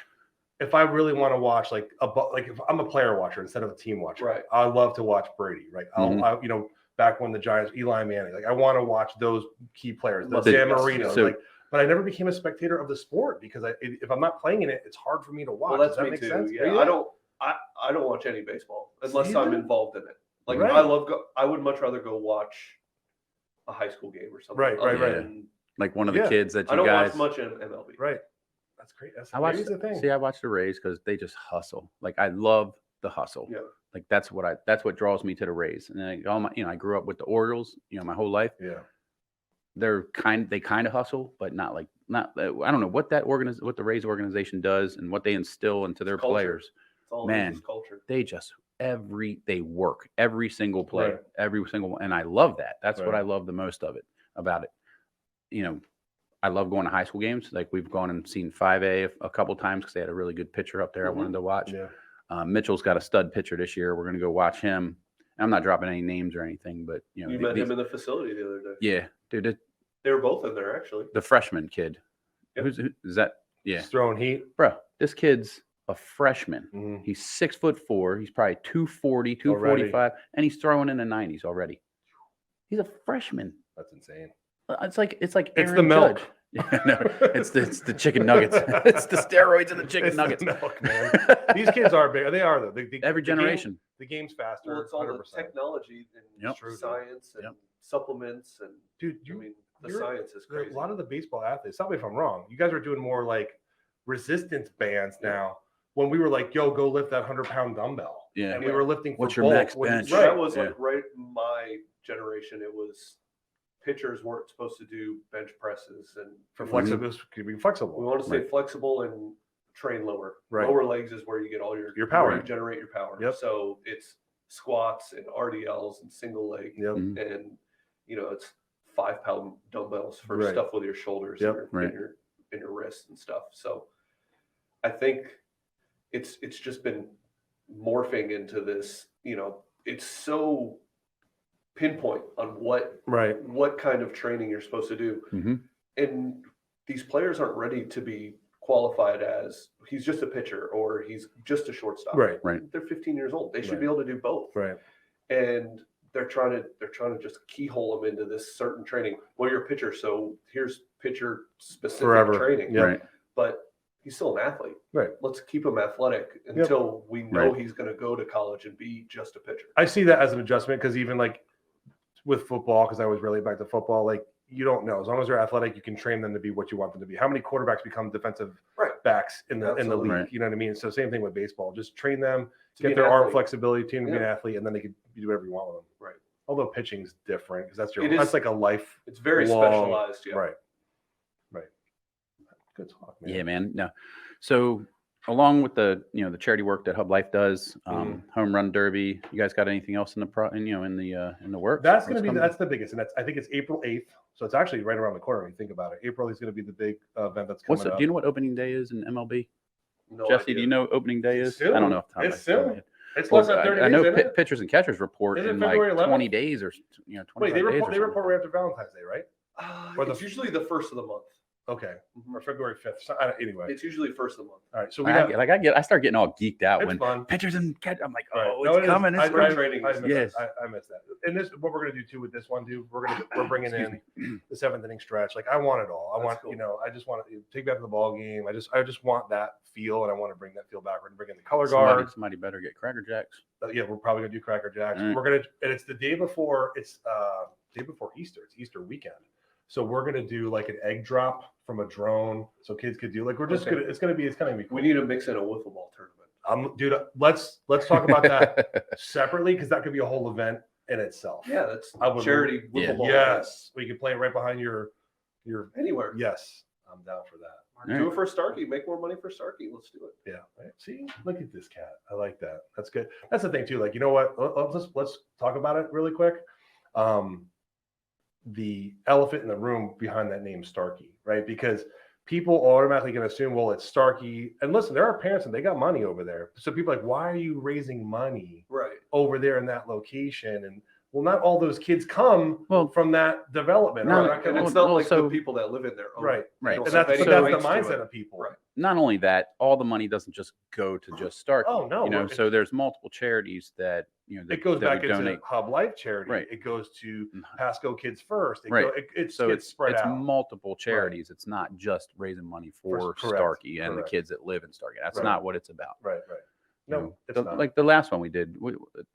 if I really want to watch like if I'm a player watcher instead of a team watcher. Right. I love to watch Brady. Right. Mhm. Back when the Giants, Eli Manning, like I want to watch those key players, the Love Dan it. Marino. So- Like, but I never became a spectator of the sport because if I'm not playing in it, it's hard for me to watch. Well, that's Does that me make too. sense? Yeah. I don't watch any baseball unless See I'm that? involved in it. Like Right. I would much rather go watch a high school game or something. Right, other right. than- Like one of the Yeah. kids that I you don't guys. watch much in MLB. Right. That's great. I watch the thing. See, I watch the Rays because they just hustle. Like I love the hustle. Yeah. Like that's what draws me to the Rays. And then I grew up with the Orioles, my whole life. Yeah. They kind of hustle, but not. I don't know what what the Rays organization does and what they instill into their It's culture. players. It's all Man. just culture. They just they work every single play, Right. every single one. And I love that. That's what Right. I love the most about it. I love going to high school games. Like we've gone and seen 5A a couple times because they had a really good pitcher up there. I wanted to watch. Yeah. Mitchell's got a stud pitcher this year. We're going to go watch him. I'm not dropping any names or anything, but you met him in the facility the other day. Yeah, dude. They were both in there actually. The freshman kid. Yep. Who is that? Yeah, He's throwing heat, bro. This kid's a freshman. Mhm. He's 6'4". He's probably 240, 245, and he's throwing in the 90s already. He's a freshman. That's insane. It's like It's Aaron the milk. Judge. Yeah, no, it's the chicken nuggets. It's the steroids and the chicken It's nuggets. the milk, man. These kids are big. They are though. Every generation. The game's faster. Well, it's all 100%. the technology and Yep. science and Yep. supplements and Dude, I mean the you're- science is crazy. A lot of the baseball athletes. Tell me if I'm wrong. You guys are doing more like resistance bands now. When we were like, "Yo, go lift that 100-pound dumbbell," Yeah. and we were lifting. What's for your bulk. max bench? So Right. that was Yeah. like right in my generation. It was pitchers weren't supposed to do bench presses and For we flexible, could be flexible. want to stay Right. flexible and train lower. Right. Lower legs is where you get all your power. where you generate your power. Yep. So it's squats and RDLs and single leg Yep. Mhm. and it's 5-pound dumbbells for Right. stuff with your shoulders Yep. and, Right. and your wrists and stuff. So I think it's just been morphing into this, it's so pinpoint on what Right. kind of training you're supposed to do. Mhm. And these players aren't ready to be qualified as he's just a pitcher or he's just a shortstop. Right. Right. They're 15 years old. They should Right. be able to do both. Right. And they're trying to just keyhole them into this certain training. Well, you're a pitcher, so here's pitcher specific Forever. training. Yep. Right. But he's still an athlete. Right. Let's keep him athletic until we know he's going to go to college and be just a pitcher. I see that as an adjustment because even like with football, because I always relate back to football, like you don't know. As long as they're athletic, you can train them to be what you want them to be. How many quarterbacks become defensive Right. backs in the Absolutely. league? Right. You know what I mean? So same thing with baseball. Just train them, To be get an their arm athlete. flexibility, team to be an Yeah. athlete, and then they can do whatever you want with them. Right. Although pitching's different because that's It is- that's like a life. It's very long- specialized. Yeah. Right. Right. Good talk, man. Yeah, man. No. So along with the the charity work that Hub Life does, home run derby. You guys got anything else in the in the works? That's going to What's be coming? that's the biggest, and I think it's April 8th. So it's actually right around the corner when you think about it. April is going to be the big event that's coming What's it? up. Do you know what opening day is in MLB? No Jesse, idea. do you know what opening day is? Soon. I don't know. Off the top of It's my soon. head. It's Well, less than 30 I know days, isn't it? pitchers and catchers report Is it in February like 11th? 20 days or 25 Wait, they days report or right after Valentine's Day, right? Or It's the- usually the first of the month. Okay, Mhm. or February 5th. So, anyway, It's usually first of the month. all right. So something. we have I start getting all geeked out it's when fun. pitchers and catchers. I'm like, Right. oh, No, it's it is. coming. It's I coming. training. missed Yes. that. I missed that. And this, what we're going to do too with this one, dude. We're bringing Excuse in the 7th inning stretch. Like I want it all. I That's want cool. I just want to take me out to the ball game. I just want that feel, and I want to bring that feel back. We're going to bring in the color guard. Somebody better get Cracker Jacks. Yeah, we're probably gonna do Cracker Jacks. All right. We're gonna, and it's the day before. It's day before Easter. It's Easter weekend, so we're gonna do like an egg drop from a drone, so kids could do like we're just Okay. gonna. It's gonna be cool. We need to mix in a wiffle ball tournament. Dude. Let's talk about that separately because that could be a whole event in itself. Yeah, that's I would- charity Yeah. wiffle ball. Yes, we could play it right behind your. Anywhere. Yes, I'm down for that. Do it for Starkey. Make more money for Starkey. Let's do it. Yeah. Right. See, look at this cat. I like that. That's good. That's the thing too. Like, you know what? Let's talk about it really quick. The elephant in the room behind that name Starkey, right? Because people are automatically going to assume, well, it's Starkey. And listen, there are parents and they got money over there. So people are like, why are you raising money Right. over there in that location? And well, not all those kids come from that development. No, right? And well, it's not well, like so- the people that live in there. own it. Right. They Right. don't And have that's, any but that's rights the to mindset it. of people. Right. Not only that, all the money doesn't just go to just Starkey. Oh, no. So there's multiple charities that that, It goes that back we into donate. Hub Life charity. Right. It goes to Mhm. Pasco Kids First. Right. It's So gets spread it's out. multiple charities. It's not just raising money for Correct. Starkey and Correct. the kids that live in Starkey. That's Right. not what it's about. Right. You No, know, it's not. like the last one we did,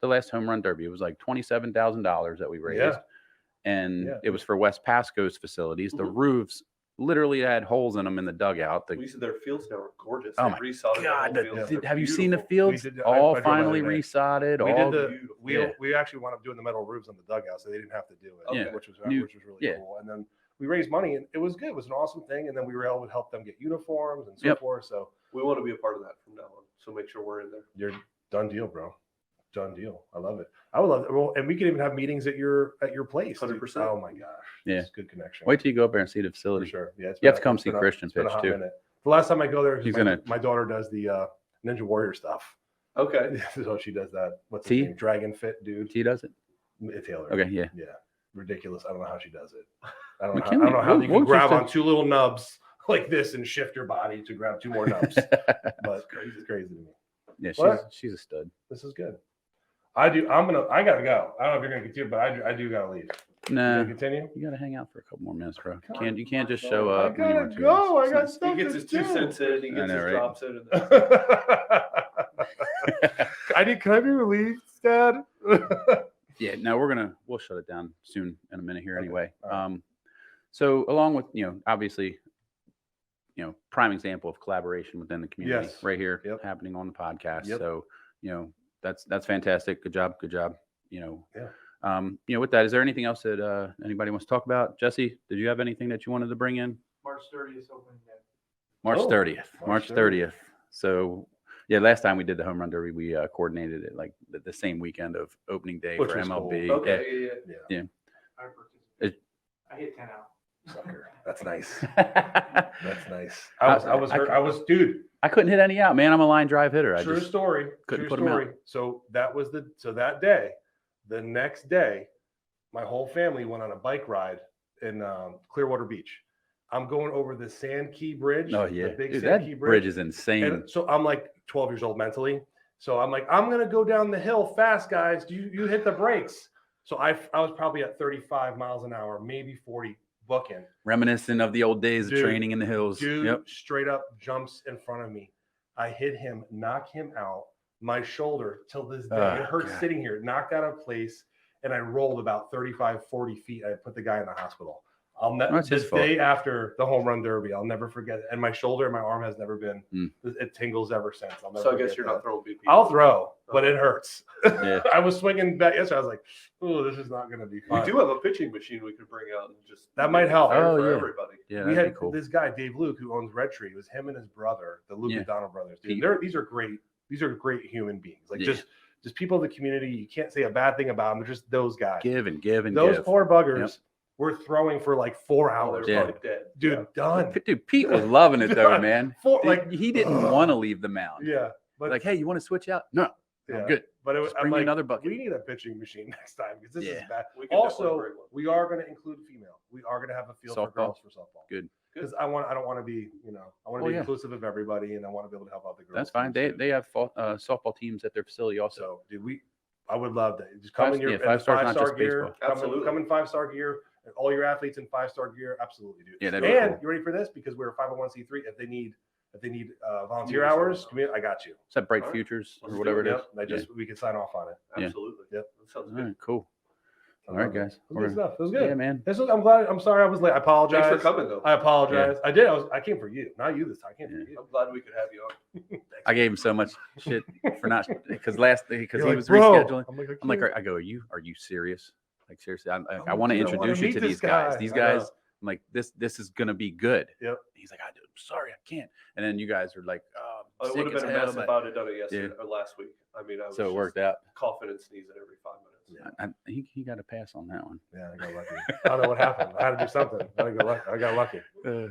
the last home run derby, it was like $27,000 that we raised, Yeah. and Yeah. it was for West Pasco's facilities. The Mhm. roofs literally had holes in them in the dugout. We said their fields now are gorgeous. Oh They my resodded the God, whole field. They're have you seen the beautiful. fields? We did- I all drove by finally today. resodded. We all did the beautiful. we actually wound up doing the metal roofs on the dugout, so they didn't have to do it. Yeah. which was New- really yeah. cool. And then we raised money, and it was good. It was an awesome thing. And then we were able to help them get uniforms and so Yep. forth. So We want to be a part of that from now on. So make sure we're in there. you're done deal, bro. Done deal. I love it. I would love it. Well, and we can even have meetings at your place. 100%. Oh my gosh. Yeah. It's good connection. Wait till you go up there and see the For facility. sure. Yeah. You have to come see Christian pitch too. Minute. The last time I go there, He's my daughter does the Ninja Warrior stuff. Okay. So she does that. What's T? his name? Dragon Fit dude. He does it. Taylor. Okay, yeah. Yeah. Ridiculous. I don't know how she does it. I don't McKinley, know how you can we'll grab just- on two little nubs like this and shift your body to grab two more nubs. But it's crazy to me. Yeah, What? she's a stud. This is good. I gotta go. I don't know if you're gonna continue, but I do gotta leave. Nah, You continue? you gotta hang out for a couple more minutes, bro. God, You can't just show I up. when you gotta want to. go. I got It's- stuff He gets to his 2 do. cents in, he I gets know, his right? drops in. Can I be relieved, Dad? Yeah, no, we'll shut it down soon in a minute here Okay, anyway. all right. So along with, obviously, prime example of collaboration within the community Yes. right here Yep. happening on the podcast. Yep. So, that's fantastic. Good job. Yeah. With that, is there anything else that anybody wants to talk about? Jesse, did you have anything that you wanted to bring in? March 30th opening day. March Oh, 30th. March March 30th. So, yeah, last time we did the home run derby, we coordinated it like the same weekend of opening day Which for was cool. MLB. Okay, Yeah. I participated. I hit 10 out. Sucker. That's nice. Yeah. That's nice. I was dude. I couldn't hit any out, man. I'm a line drive hitter. I True just story. couldn't True put 'em out. story. So that day, the next day, my whole family went on a bike ride in Clearwater Beach. I'm going over the Sand Key Bridge. Oh yeah, the big dude, Sand that Key bridge is insane. And so I'm like 12 years old mentally. So I'm like, I'm gonna go down the hill fast, guys. You hit the brakes. So I was probably at 35 miles an hour, maybe 40, booking. Reminiscent of the old days of Dude, training in the hills. Dude Yep. straight up jumps in front of me. I hit him, knock him out. My shoulder till this day, Oh, it hurts God. sitting here, knocked out of place, and I rolled about 35, 40 feet. I put the guy in the hospital. That's his This fault. day after the home run derby, I'll never forget it. And my shoulder and my arm has never been, it tingles ever since. I'll never So I guess forget you're that. not throwing BP. I'll throw, but it hurts. Yeah. I was swinging back yesterday. I was like, oh, this is not going to be fun. We do have a pitching machine we could bring out and just That might help. fair Oh, for yeah. everybody. Yeah, We that'd had be cool. this guy, Dave Luke, who owns Red Tree. It was him and his brother, the Luke Yeah. McDonald brothers. Dude, Pete. these are great. These are great human beings. Like Yeah. just people in the community. You can't say a bad thing about them. They're just those guys. Give and give and Those give. poor buggers Yep. were throwing for like 4 Oh, hours. they're Yeah. probably dead. Dude, done. Dude, Pete was loving it though, Done. man. Like He didn't want to leave the mound. Yeah, but Like, hey, you want to switch out? No, yeah, I'm good. But it was Just I'm bring me like, another bucket. we need a pitching machine next time because this is Yeah. bad. We can definitely Also, bring one. we are going to include female. We are going to have a field for Softball? girls for softball. Good. Because I don't want to be, I want to Oh, be yeah. inclusive of everybody, and I want to be able to help out the girls. That's fine. teams, too. They have softball teams at their facility also. So, dude, I would love that. Just come in your in the 5-star, not 5-star just gear. baseball. Absolutely. Come in 5-star gear. And all your athletes in 5-star gear. Absolutely, dude. Yeah, that'd be And cool. you ready for this? Because we're a 501c3. If they need volunteer Use hours, something. I got you. Is that Bright All right. Futures or Let's whatever it do is? Yep. We can sign off on it. Yeah. Absolutely. Yep. That sounds All good. right, cool. I All right, love it. guys. It was good stuff. It was Yeah, good. man. I'm sorry I was late. I apologize. Thanks for coming, though. I apologize. I did. I came for you, not you this time. I came for you. I'm glad we could have you on. I gave him so much shit for not because he You're like, was "Bro." rescheduling. I'm like, I go, are you serious? Like seriously, I like, want to dude, I wanna introduce you meet to this these guys. guy. These I know. guys, I'm like, this is gonna be good. Yep. He's like, I'm sorry, I can't. And then you guys are like, It sick would have as been a hell, mess but- if I would have done it yesterday or last week. I mean, I was So it just worked out. coughing and sneezing every 5 minutes. He got a pass on that one. Yeah, I got lucky. I don't know what happened. I had to do something. I got lucky. All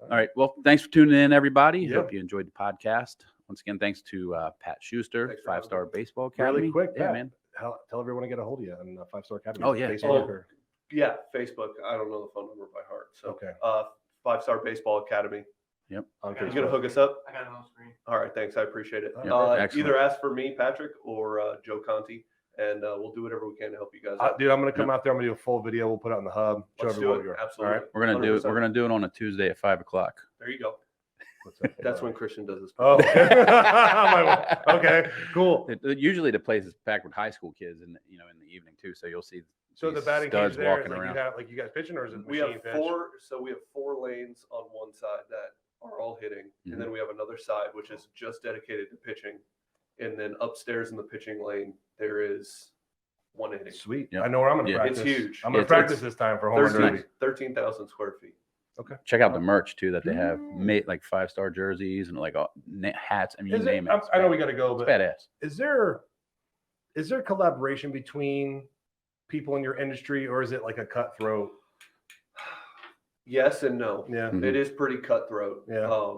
right. Well, thanks for tuning in, everybody. Yeah. Hope you enjoyed the podcast. Once again, thanks to Pat Schuster, Thanks for having 5-Star me. Baseball Academy. Really quick, yeah, Pat. man. Tell everyone to get a hold of you on 5-Star Academy. Oh, yeah. Facebook Oh. or Yeah, Facebook. I don't know the phone number by heart. So, Okay. 5-Star Baseball Academy. on You Facebook. gonna hook us up? I got it on screen. All right, thanks. I appreciate it. Yeah, excellent. Either ask for me, Patrick, or Joe Conti, and we'll do whatever we can to help you guys out. Dude, I'm gonna come out there. I'm gonna do a full video. We'll put it on the hub. Show Let's do everyone it. what you're. Absolutely. All right. We're gonna do it. 100%. We're gonna do it on a Tuesday at 5:00. There you go. What's up? That's when Christian does his. Oh, okay, cool. Usually the place is packed with high school kids, in the evening too. So you'll see. So the these batting cage studs there, walking like around. you guys pitching, or is it We machine have pitch? four. So we have 4 lanes on one side that are all hitting, Mhm. and then we have another side which is just dedicated to pitching, and then upstairs in the pitching lane there is 1 inning. Sweet. Yep. I know where I'm gonna Yeah. practice. It's huge. I'm gonna It's- practice this time for home run derby. 13,000 square feet. Check out the merch too that they have, Mm. made like 5-star jerseys and like hats. I mean, you Is name it? it. I know we got to go, It's but badass. is there is there collaboration between people in your industry, or is it like a cutthroat? Yes and no. Yeah. Mhm. It is pretty cutthroat. Yeah.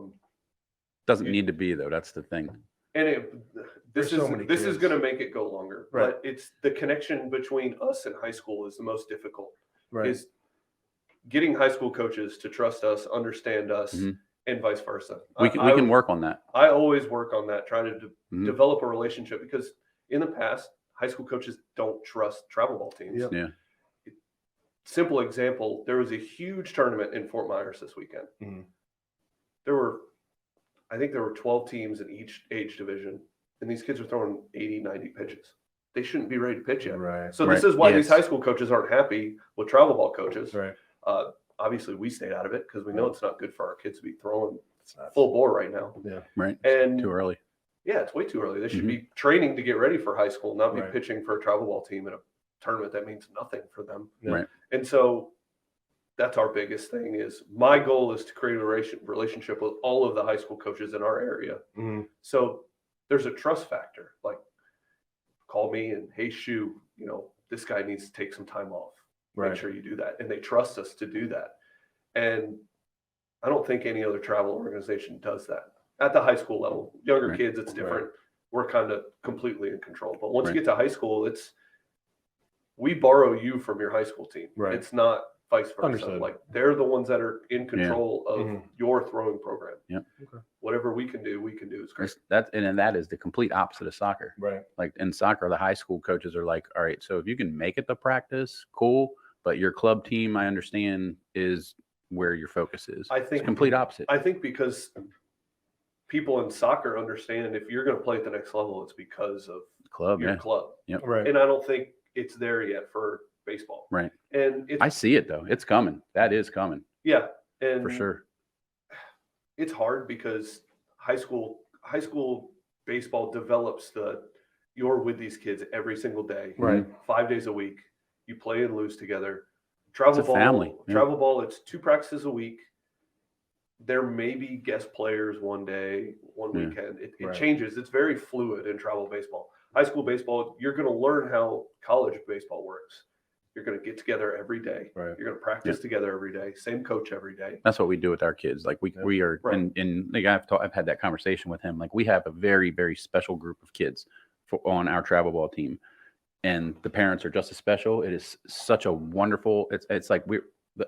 Doesn't need to be though. That's the thing. And There's so many this is kids. going to make it go longer. Right. But it's the connection between us and high school is the most difficult. Right. Is getting high school coaches to trust us, understand us, Mhm. and vice versa. We can work on that. I always work on that, trying to Mhm. develop a relationship, because in the past, high school coaches don't trust travel ball teams. Yep. Yeah. Simple example, there was a huge tournament in Fort Myers this weekend. Mhm. I think there were 12 teams in each age division, and these kids are throwing 80, 90 pitches. They shouldn't be ready to pitch yet. Right. So this is why these Yes. high school coaches aren't happy with travel ball coaches. Right. Obviously, we stayed out of it because we know it's not good for our kids to be throwing It's not full bore right now. Yeah. Right. And Too early. yeah, it's way too early. They should Mhm. be training to get ready for high school, not be Right. pitching for a travel ball team in a tournament that means nothing for them. Yeah. Right. And so that's our biggest thing. Is my goal is to create a relationship with all of the high school coaches in our area. Mhm. So there's a trust factor. Like, call me and, hey, Shu, this guy needs to take some time off. Right. Make sure you do that. And they trust us to do that. And I don't think any other travel organization does that at the high school level. Younger Right. kids, it's different. We're kind of completely in control. But once Right. you get to high school, we borrow you from your high school team. Right. It's not vice versa. Understood. Like, they're the ones that are in control of Mhm. your throwing program. Yep. Okay. Whatever we can do is great. And that is the complete opposite of soccer. Right. Like in soccer, the high school coaches are like, all right, so if you can make it to practice, cool. But your club team, I understand, is where your focus is. I It's think complete opposite. I think because people in soccer understand if you're going to play at the next level, it's because of Club, your yeah. club. Right. And I don't think it's there yet for baseball. Right. And I see it though. It's coming. That is coming yeah, and for sure. it's hard because high school baseball develops you're with these kids every single day, Right. 5 days a week. You play and lose together. Travel It's a ball, family, yeah. travel ball. It's 2 practices a week. There may be guest players one day, one Yeah. weekend. It Right. changes. It's very fluid in travel baseball. High school baseball, you're going to learn how college baseball works. You're going to get together every day. Right. You're going to practice together every day. Same coach every day. That's what we do with our kids. Like Yeah. we are Right. in like I've had that conversation with him. Like we have a very, very special group of kids on our travel ball team. And the parents are just as special. It is such a wonderful, it's like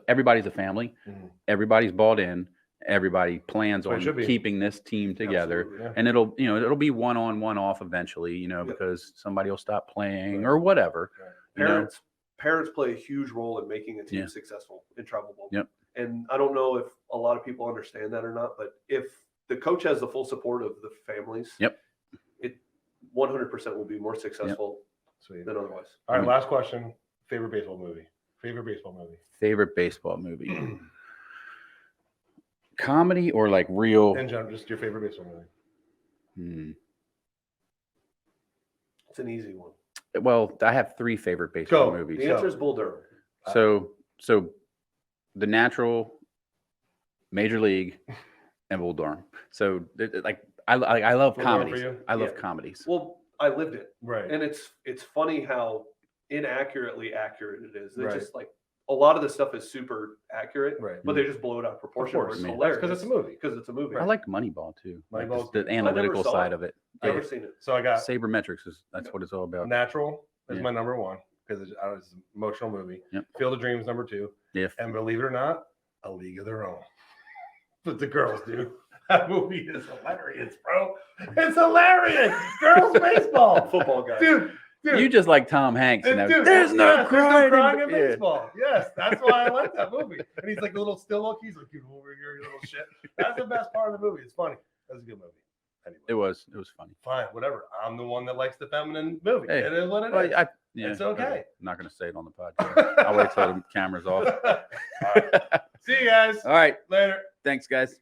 everybody's a family. Mhm. Everybody's bought in. Everybody plans That's what it should on be. keeping this team together. Absolutely. Yeah. And it'll be one on, one off eventually, Yep. because somebody will stop playing Right. or whatever. Right. you know? Parents play a huge role in making a team Yeah. successful in travel ball. Yep. And I don't know if a lot of people understand that or not, but if the coach has the full support of the families, Yep. it 100% will be more successful Sweet. than otherwise. All right. Mhm. Last question. Favorite baseball movie. Favorite baseball movie. Favorite baseball movie? Comedy or like real? In general, just your favorite baseball movie. It's an easy one. Well, I have 3 favorite baseball Go. movies. The answer is Bull Durham. So The Natural, Major League, and Bull Durham. So I love Bull Durham for comedies. you? I love Yeah. comedies. Well, I lived it. Right. And it's funny how inaccurately accurate it is. They Right. just a lot of the stuff is super accurate, Right. but they just blow it out of proportion. Of course. It's I mean, hilarious because it's a movie. Because it's a movie. I liked Moneyball too. Like Moneyball's the good. analytical saw side it. of it. I've never seen it. So I got Sabermetrics that's what it's all about. Natural is Yeah. my number one because it's an emotional movie. Yep. Field of Dreams number 2. If And believe it or not, A League of Their Own. But the girls do. That movie is hilarious, bro. It's hilarious. Girls baseball. Football guy. Dude. you just like Tom Hanks. And And dude, there's no yes, crying in yeah. baseball. Yes, that's why I like that movie. And he's like a little still look. He's like, you over here, you little shit. That's the best part of the movie. It's funny. That's a good movie. Anyway, It was funny. fine, whatever. I'm the one that likes the feminine movie. Hey, It is what it Well, is. yeah, It's okay. I'm not going to say it on the podcast. I'll wait till the camera's off. All right. See you guys All right. later. Thanks, guys.